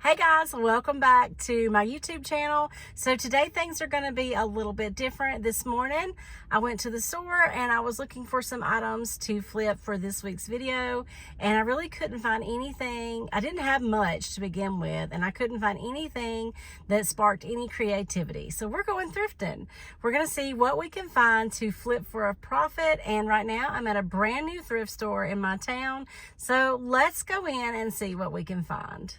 Hey guys, welcome back to my YouTube channel. So today things are going to be a little bit different. This morning I went to the store and I was looking for some items to flip for this week's video, and I really couldn't find anything. I didn't have much to begin with, and I couldn't find anything that sparked any creativity. So we're going thrifting. We're going to see what we can find to flip for a profit, and right now I'm at a brand new thrift store in my town. So let's go in and see what we can find.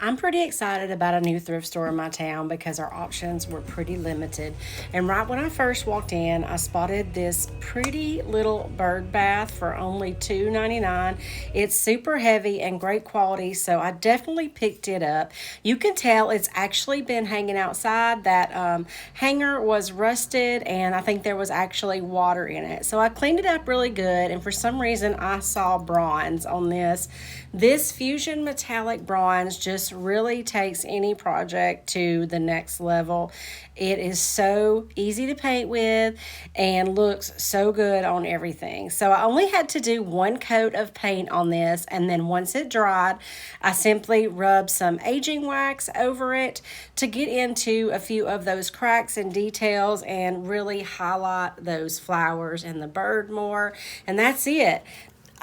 I'm pretty excited about a new thrift store in my town because our options were pretty limited. And right when I first walked in, I spotted this pretty little bird bath for only $2.99. It's super heavy and great quality, so I definitely picked it up. You can tell it's actually been hanging outside. That hanger was rusted, and I think there was actually water in it. So I cleaned it up really good, and for some reason I saw bronze on this. This fusion metallic bronze just really takes any project to the next level. It is so easy to paint with and looks so good on everything. So I only had to do one coat of paint on this, and then once it dried, I simply rubbed some aging wax over it to get into a few of those cracks and details and really highlight those flowers and the bird more, and that's it.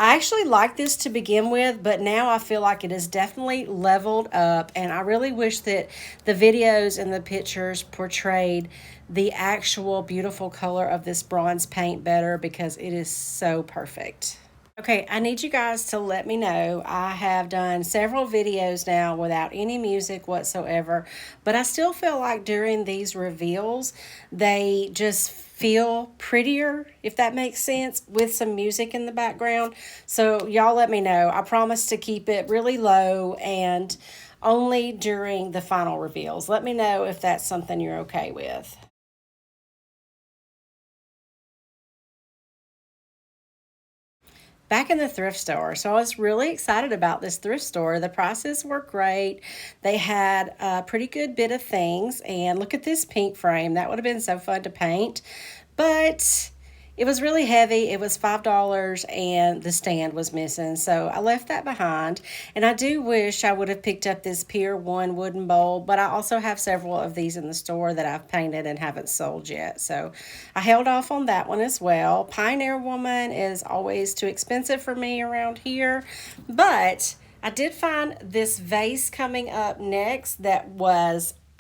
I actually liked this to begin with, but now I feel like it is definitely leveled up, and I really wish that the videos and the pictures portrayed the actual beautiful color of this bronze paint better, because it is so perfect. Okay, I need you guys to let me know. I have done several videos now without any music whatsoever, but I still feel like during these reveals, they just feel prettier, if that makes sense, with some music in the background. So y'all let me know. I promise to keep it really low and only during the final reveals. Let me know if that's something you're okay with. Back in the thrift store. So I was really excited about this thrift store. The prices were great. They had a pretty good bit of things. And look at this pink frame. That would have been so fun to paint. But it was really heavy. It was $5 and the stand was missing. So I left that behind. And I do wish I would have picked up this Pier 1 wooden bowl, but I also have several of these in the store that I've painted and haven't sold yet. So I held off on that one as well. Pioneer Woman is always too expensive for me around here, but I did find this vase coming up next that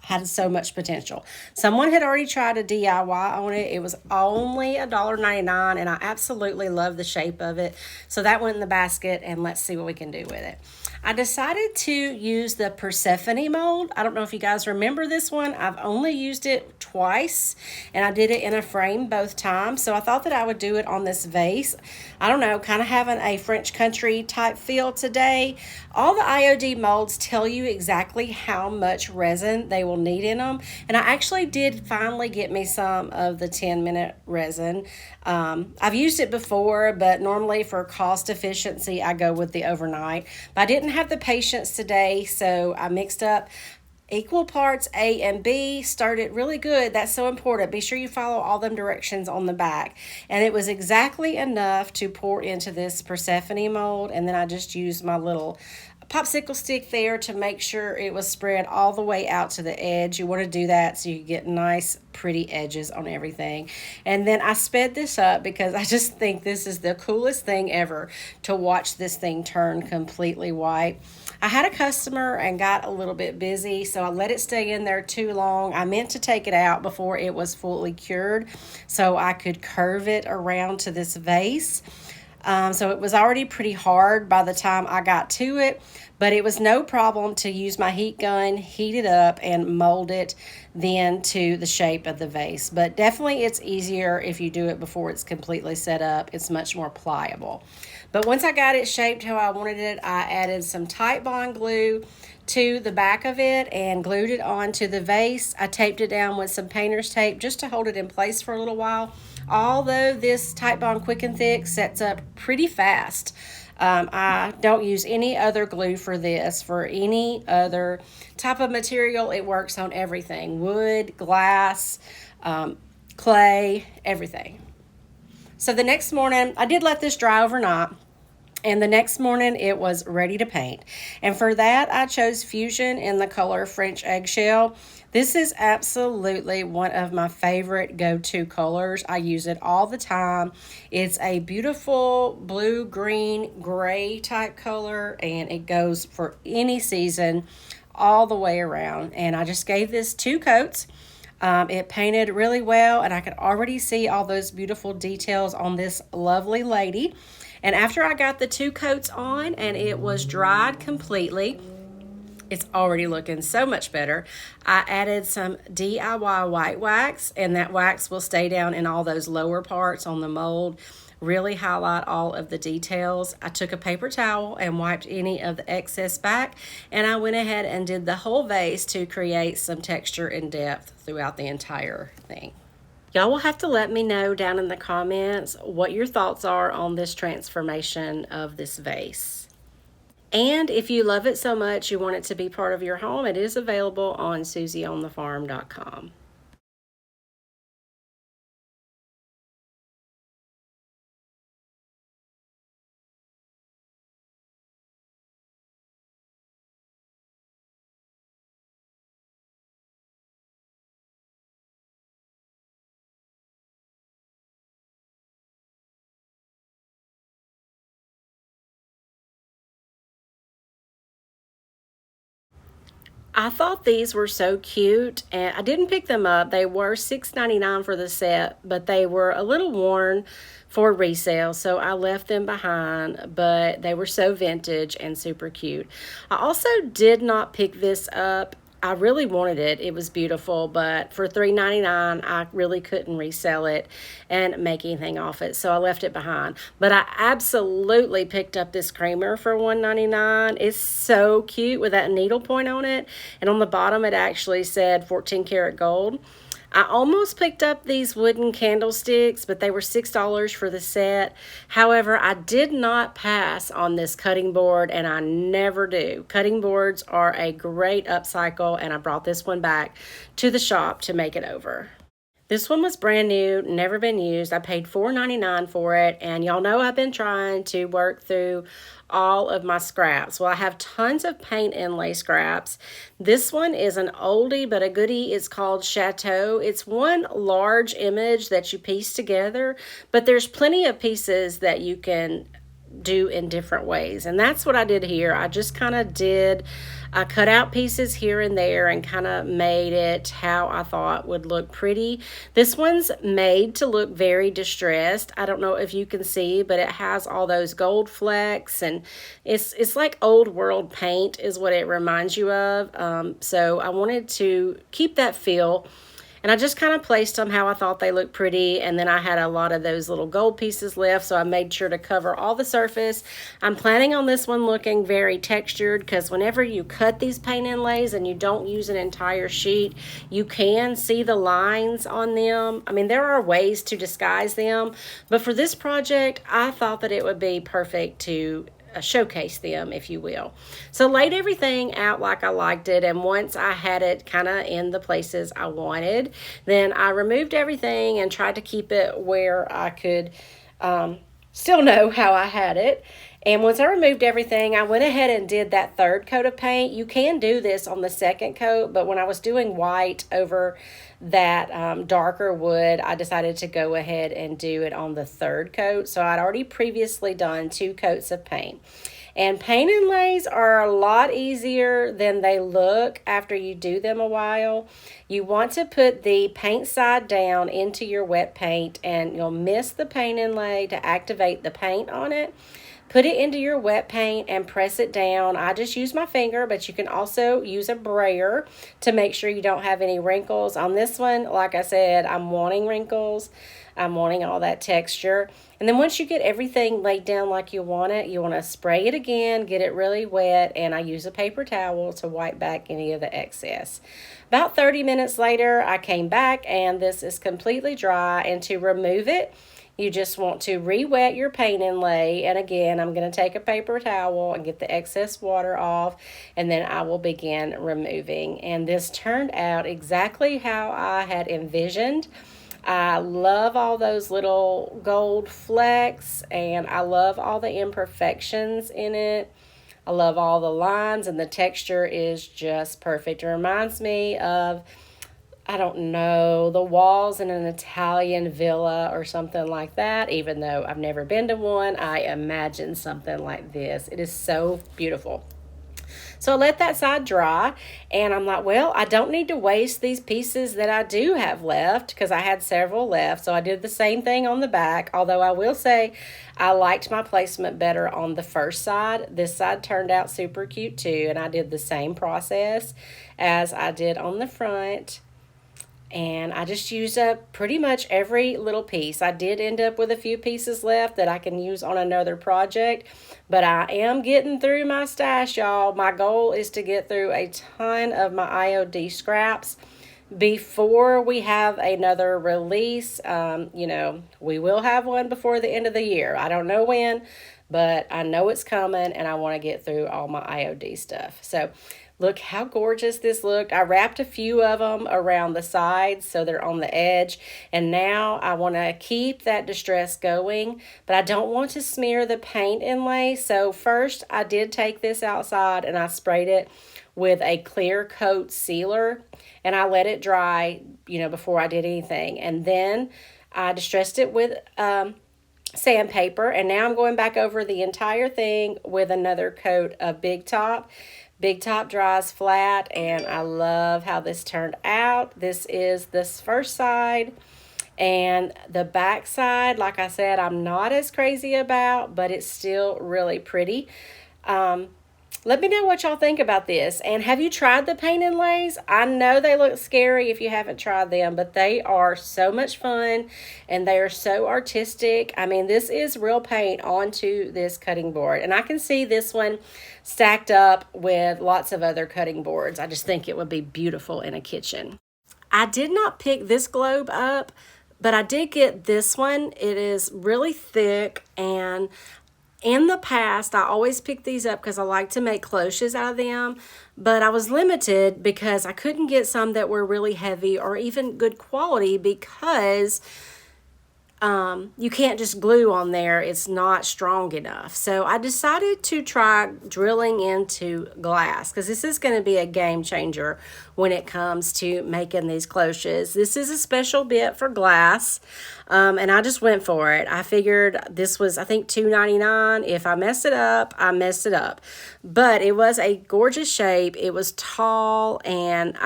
had so much potential. Someone had already tried a DIY on it. It was only $1.99, and I absolutely love the shape of it. So that went in the basket, and let's see what we can do with it. I decided to use the Persephone mold. I don't know if you guys remember this one. I've only used it twice, and I did it in a frame both times. So I thought that I would do it on this vase. I don't know, kind of having a French country type feel today. All the IOD molds tell you exactly how much resin they will need in them, and I actually did finally get me some of the 10-minute resin. I've used it before, but normally for cost efficiency I go with the overnight, but I didn't have the patience today, so I mixed up equal parts A and B, stirred it really good. That's so important. Be sure you follow all them directions on the back. And it was exactly enough to pour into this Persephone mold, and then I just used my little popsicle stick there to make sure it was spread all the way out to the edge. You want to do that so you get nice pretty edges on everything. And then I sped this up because I just think this is the coolest thing ever to watch this thing turn completely white. I had a customer and got a little bit busy, so I let it stay in there too long. I meant to take it out before it was fully cured so I could curve it around to this vase. So it was already pretty hard by the time I got to it, but it was no problem to use my heat gun, heat it up, and mold it then to the shape of the vase. But definitely it's easier if you do it before it's completely set up. It's much more pliable. But once I got it shaped how I wanted it, I added some Titebond glue to the back of it and glued it onto the vase. I taped it down with some painter's tape just to hold it in place for a little while. Although this Titebond Quick and Thick sets up pretty fast. I don't use any other glue for this. For any other type of material, it works on everything. Wood, glass, clay, everything. So the next morning, I did let this dry overnight. And the next morning it was ready to paint. And for that, I chose Fusion in the color French Eggshell. This is absolutely one of my favorite go-to colors. I use it all the time. It's a beautiful blue, green, gray type color, and it goes for any season all the way around. And I just gave this 2 coats. It painted really well, and I could already see all those beautiful details on this lovely lady. And after I got the 2 coats on and it was dried completely, it's already looking so much better. I added some DIY white wax, and that wax will stay down in all those lower parts on the mold, really highlight all of the details. I took a paper towel and wiped any of the excess back, and I went ahead and did the whole vase to create some texture and depth throughout the entire thing. Y'all will have to let me know down in the comments what your thoughts are on this transformation of this vase. And if you love it so much you want it to be part of your home, it is available on SusieOnTheFarm.com. I thought these were so cute, and I didn't pick them up. They were $6.99 for the set, but they were a little worn for resale, so I left them behind, but they were so vintage and super cute. I also did not pick this up. I really wanted it. It was beautiful, but for $3.99, I really couldn't resell it and make anything off it, so I left it behind. But I absolutely picked up this creamer for $1.99. It's so cute with that needle point on it, and on the bottom it actually said 14 karat gold. I almost picked up these wooden candlesticks, but they were $6 for the set. However, I did not pass on this cutting board, and I never do. Cutting boards are a great upcycle, and I brought this one back to the shop to make it over. This one was brand new, never been used. I paid $4.99 for it, and y'all know I've been trying to work through all of my scraps. Well, I have tons of paint inlay scraps. This one is an oldie but a goodie. It's called Chateau. It's one large image that you piece together, but there's plenty of pieces that you can do in different ways, and that's what I did here. I just kind of did cut out pieces here and there and kind of made it how I thought would look pretty. This one's made to look very distressed. I don't know if you can see, but it has all those gold flecks, and it's like old world paint is what it reminds you of. So I wanted to keep that feel. And I just kind of placed them how I thought they looked pretty. And then I had a lot of those little gold pieces left, so I made sure to cover all the surface. I'm planning on this one looking very textured, because whenever you cut these paint inlays and you don't use an entire sheet, you can see the lines on them. I mean, there are ways to disguise them, but for this project, I thought that it would be perfect to showcase them, if you will. So laid everything out like I liked it, and once I had it kind of in the places I wanted, then I removed everything and tried to keep it where I could still know how I had it. And once I removed everything, I went ahead and did that 3rd coat of paint. You can do this on the 2nd coat, but when I was doing white over that darker wood, I decided to go ahead and do it on the 3rd coat. So I'd already previously done 2 coats of paint. And paint inlays are a lot easier than they look after you do them a while. You want to put the paint side down into your wet paint, and you'll miss the paint inlay to activate the paint on it. Put it into your wet paint and press it down. I just use my finger, but you can also use a brayer to make sure you don't have any wrinkles. On this one, like I said, I'm wanting wrinkles. I'm wanting all that texture. And then once you get everything laid down like you want it, you want to spray it again, get it really wet, and I use a paper towel to wipe back any of the excess. About 30 minutes later, I came back, and this is completely dry, and to remove it, you just want to re-wet your paint inlay, and again, I'm going to take a paper towel and get the excess water off, and then I will begin removing. And this turned out exactly how I had envisioned. I love all those little gold flecks, and I love all the imperfections in it. I love all the lines, and the texture is just perfect. It reminds me of, I don't know, the walls in an Italian villa or something like that. Even though I've never been to one, I imagine something like this. It is so beautiful. So I let that side dry, and I'm like, well, I don't need to waste these pieces that I do have left, because I had several left. So I did the same thing on the back, although I will say I liked my placement better on the first side. This side turned out super cute too, and I did the same process as I did on the front. And I just used up pretty much every little piece. I did end up with a few pieces left that I can use on another project, but I am getting through my stash, y'all. My goal is to get through a ton of my IOD scraps before we have another release. We will have one before the end of the year. I don't know when, but I know it's coming, and I want to get through all my IOD stuff. So look how gorgeous this looked. I wrapped a few of them around the sides so they're on the edge. And now I want to keep that distress going, but I don't want to smear the paint inlay. So first I did take this outside and I sprayed it with a clear coat sealer, and I let it dry, before I did anything. And then I distressed it with sandpaper, and now I'm going back over the entire thing with another coat of Big Top. Big Top dries flat, and I love how this turned out. This is this first side, and the back side, like I said, I'm not as crazy about, but it's still really pretty. Let me know what y'all think about this. And have you tried the paint inlays? I know they look scary if you haven't tried them, but they are so much fun and they are so artistic. I mean, this is real paint onto this cutting board. And I can see this one stacked up with lots of other cutting boards. I just think it would be beautiful in a kitchen. I did not pick this globe up, but I did get this one. It is really thick, and in the past, I always pick these up because I like to make cloches out of them, but I was limited because I couldn't get some that were really heavy or even good quality, because you can't just glue on there. It's not strong enough. So I decided to try drilling into glass, because this is going to be a game changer when it comes to making these cloches. This is a special bit for glass, and I just went for it. I figured this was, I think, $2.99. If I messed it up, I messed it up. But it was a gorgeous shape. It was tall, and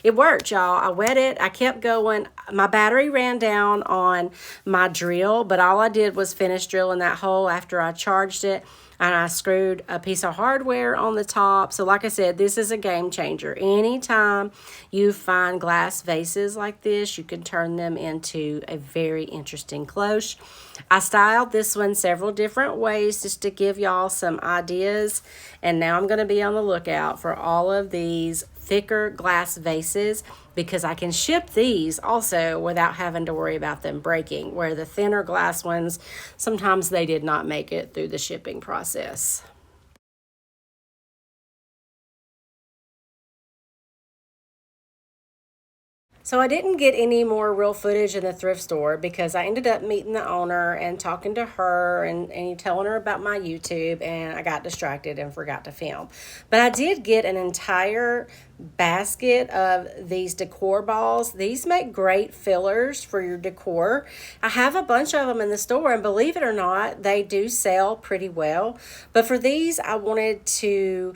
it worked, y'all. I wet it. I kept going. My battery ran down on my drill, but all I did was finish drilling that hole after I charged it, and I screwed a piece of hardware on the top. So like I said, this is a game changer. Anytime you find glass vases like this, you can turn them into a very interesting cloche. I styled this one several different ways just to give y'all some ideas, and now I'm going to be on the lookout for all of these thicker glass vases, because I can ship these also without having to worry about them breaking, where the thinner glass ones, sometimes they did not make it through the shipping process. So I didn't get any more real footage in the thrift store because I ended up meeting the owner and talking to her and telling her about my YouTube, and I got distracted and forgot to film. But I did get an entire basket of these decor balls. These make great fillers for your decor. I have a bunch of them in the store, and believe it or not, they do sell pretty well. But for these, I wanted to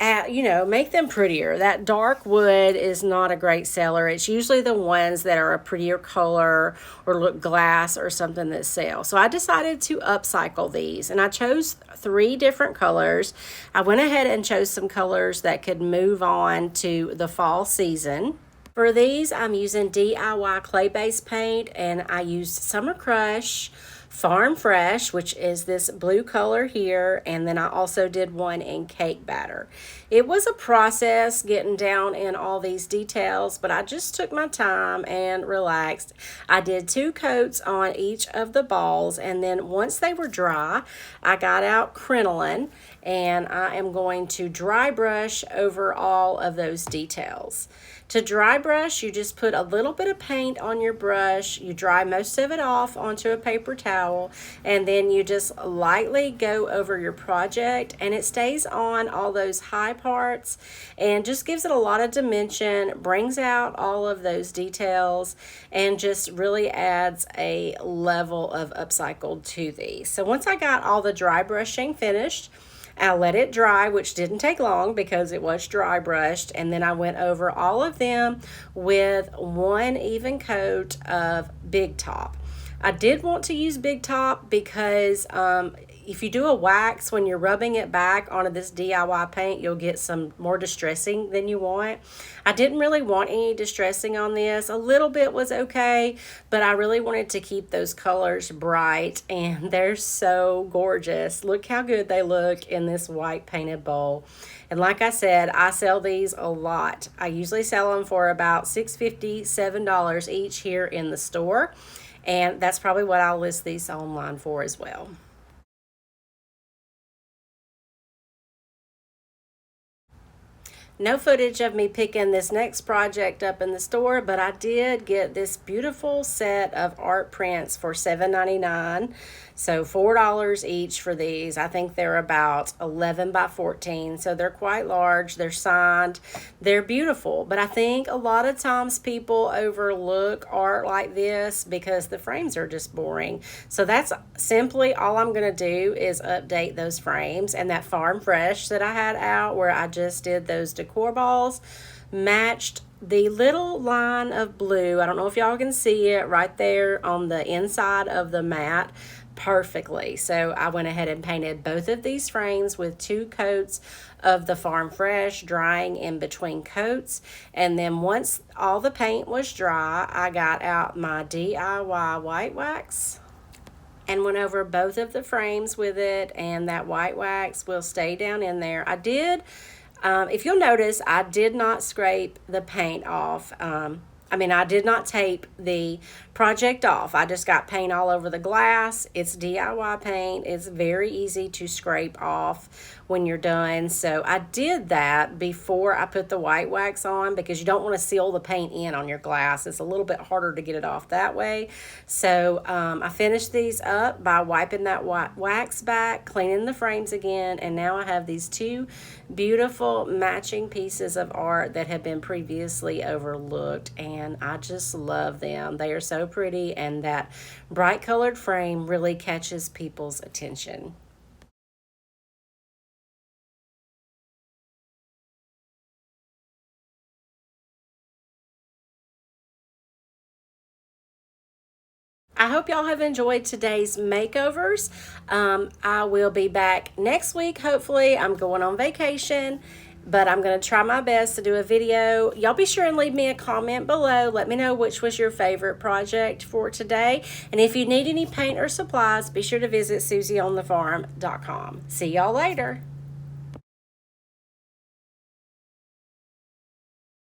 make them prettier. That dark wood is not a great seller. It's usually the ones that are a prettier color or look glass or something that sell. So I decided to upcycle these, and I chose 3 different colors. I went ahead and chose some colors that could move on to the fall season. For these, I'm using DIY clay-based paint, and I used Summer Crush, Farm Fresh, which is this blue color here, and then I also did one in cake batter. It was a process getting down in all these details, but I just took my time and relaxed. I did 2 coats on each of the balls, and then once they were dry, I got out crinoline and I am going to dry brush over all of those details. To dry brush, you just put a little bit of paint on your brush, you dry most of it off onto a paper towel, and then you just lightly go over your project, and it stays on all those high parts and just gives it a lot of dimension, brings out all of those details, and just really adds a level of upcycled to these. So once I got all the dry brushing finished, I let it dry, which didn't take long because it was dry brushed, and then I went over all of them with one even coat of Big Top. I did want to use Big Top because if you do a wax, when you're rubbing it back onto this DIY paint, you'll get some more distressing than you want. I didn't really want any distressing on this. A little bit was okay, but I really wanted to keep those colors bright, and they're so gorgeous. Look how good they look in this white painted bowl. And like I said, I sell these a lot. I usually sell them for about $6.50, $7 each here in the store, and that's probably what I'll list these online for as well. No footage of me picking this next project up in the store, but I did get this beautiful set of art prints for $7.99. So $4 each for these. I think they're about 11 by 14, so they're quite large. They're signed. They're beautiful, but I think a lot of times people overlook art like this because the frames are just boring. So that's simply all I'm going to do is update those frames, and that Farm Fresh that I had out where I just did those decor balls matched the little line of blue. I don't know if y'all can see it right there on the inside of the mat perfectly. So I went ahead and painted both of these frames with 2 coats of the Farm Fresh, drying in between coats. And then once all the paint was dry, I got out my DIY white wax and went over both of the frames with it, and that white wax will stay down in there. I did, if you'll notice, I did not scrape the paint off. I did not tape the project off. I just got paint all over the glass. It's DIY paint. It's very easy to scrape off when you're done. So I did that before I put the white wax on because you don't want to seal the paint in on your glass. It's a little bit harder to get it off that way. So I finished these up by wiping that wax back, cleaning the frames again, and now I have these 2 beautiful matching pieces of art that have been previously overlooked, and I just love them. They are so pretty, and that bright colored frame really catches people's attention. I hope y'all have enjoyed today's makeovers. I will be back next week, hopefully. I'm going on vacation, but I'm going to try my best to do a video. Y'all be sure and leave me a comment below. Let me know which was your favorite project for today. And if you need any paint or supplies, be sure to visit SusieOnTheFarm.com. See y'all later.